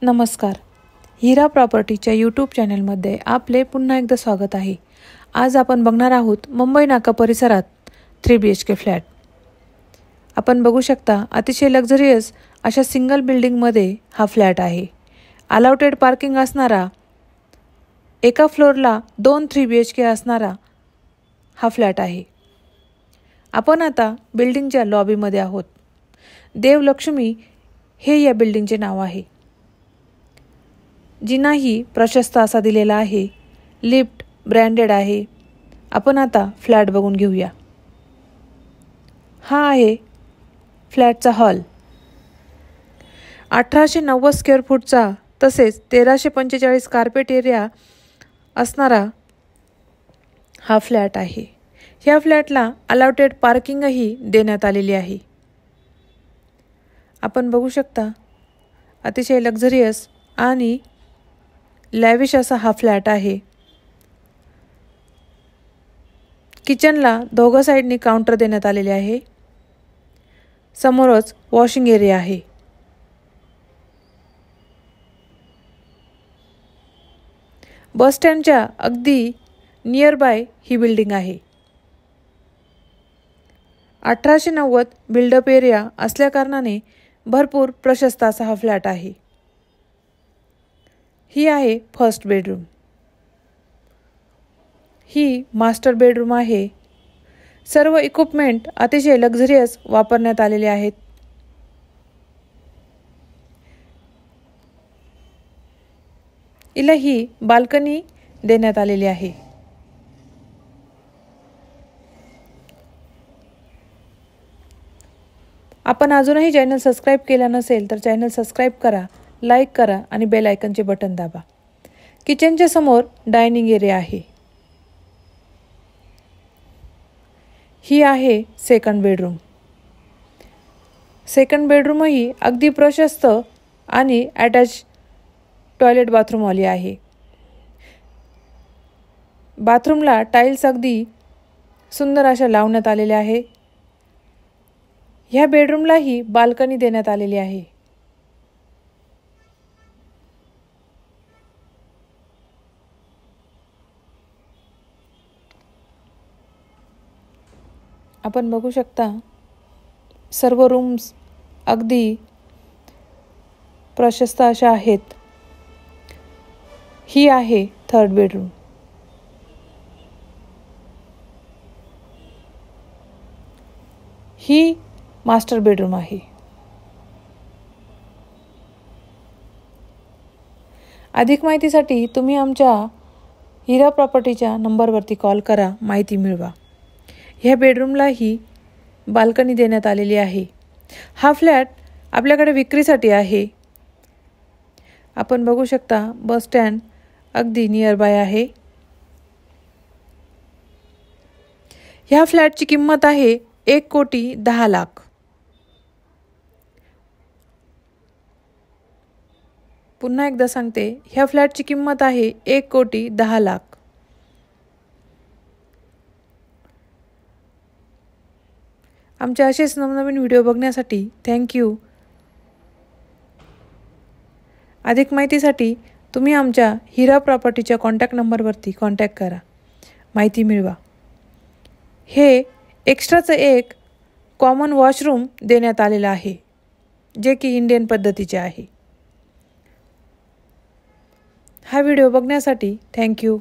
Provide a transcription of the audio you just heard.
नमस्कार. हिरा प्रॉपर्टीच्या यूट्यूब चॅनलमध्ये आपले पुन्हा एकदा स्वागत आहे. आज आपण बघणार आहोत मुंबई नाका परिसरात 3 BHK फ्लॅट. आपण बघू शकता अतिशय लक्झरियस अशा सिंगल बिल्डिंगमध्ये हा फ्लॅट आहे. अलाउटेड पार्किंग असणारा, एका फ्लोअरला 2 3 BHK असणारा हा फ्लॅट आहे. आपण आता बिल्डिंगच्या लॉबीमध्ये आहोत. देवलक्ष्मी हे या बिल्डिंगचे नाव आहे. जिनाही प्रशस्त असा दिलेला आहे. लिफ्ट ब्रँडेड आहे. आपण आता फ्लॅट बघून घेऊया. हा आहे फ्लॅटचा हॉल. 1890 स्क्वेअर फूटचा तसेच 1345 कार्पेट एरिया असणारा हा फ्लॅट आहे. ह्या फ्लॅटला अलाउटेड पार्किंगही देण्यात आलेली आहे. आपण बघू शकता अतिशय लक्झरियस आणि लॅविश असा हा फ्लॅट आहे. किचनला दोघं साईडनी काउंटर देण्यात आलेले आहे. समोरच वॉशिंग एरिया आहे. बस स्टँडच्या अगदी नियर बाय ही बिल्डिंग आहे. 1890 बिल्डअप एरिया असल्या कारणाने भरपूर प्रशस्त असा हा फ्लॅट आहे. ही आहे फर्स्ट बेडरूम. ही मास्टर बेडरूम आहे. सर्व इक्विपमेंट अतिशय लक्झरियस वापरण्यात आलेले आहेत. हिला ही बाल्कनी देण्यात आलेली आहे. आपण अजूनही चॅनल सबस्क्राईब केला नसेल तर चॅनल सबस्क्राईब करा, लाईक करा आणि बेल आयकॉनचे बटन दाबा. किचनच्या समोर डायनिंग एरिया आहे. ही आहे सेकंड बेडरूम. सेकंड बेडरूमही अगदी प्रशस्त आणि अटॅच टॉयलेट बाथरूमवाली आहे. बाथरूमला टाईल्स अगदी सुंदर अशा लावण्यात आलेल्या आहे. ह्या बेडरूमलाही बाल्कनी देण्यात आलेली आहे. आपण बघू शकता सर्व रूम्स अगदी प्रशस्त अशा आहेत. ही आहे थर्ड बेडरूम. ही मास्टर बेडरूम आहे. अधिक माहितीसाठी तुम्ही आमच्या हिरा प्रॉपर्टीच्या नंबरवरती कॉल करा, माहिती मिळवा. ह्या बेडरूमलाही बाल्कनी देण्यात आलेली आहे. हा फ्लॅट आपल्याकडे विक्रीसाठी आहे. आपण बघू शकता बस स्टँड अगदी नियर बाय आहे. ह्या फ्लॅटची किंमत आहे 1,10,00,000. पुन्हा एकदा सांगते, ह्या फ्लॅटची किंमत आहे 1,10,00,000. आमचे असेच नवनवीन व्हिडिओ बघण्यासाठी थँक्यू. अधिक माहितीसाठी तुम्ही आमच्या हिरा प्रॉपर्टीच्या कॉन्टॅक्ट नंबरवरती कॉन्टॅक्ट करा, माहिती मिळवा. हे एक्स्ट्राचं एक कॉमन वॉशरूम देण्यात आलेलं आहे, जे की इंडियन पद्धतीचे आहे. हा व्हिडिओ बघण्यासाठी थँक्यू.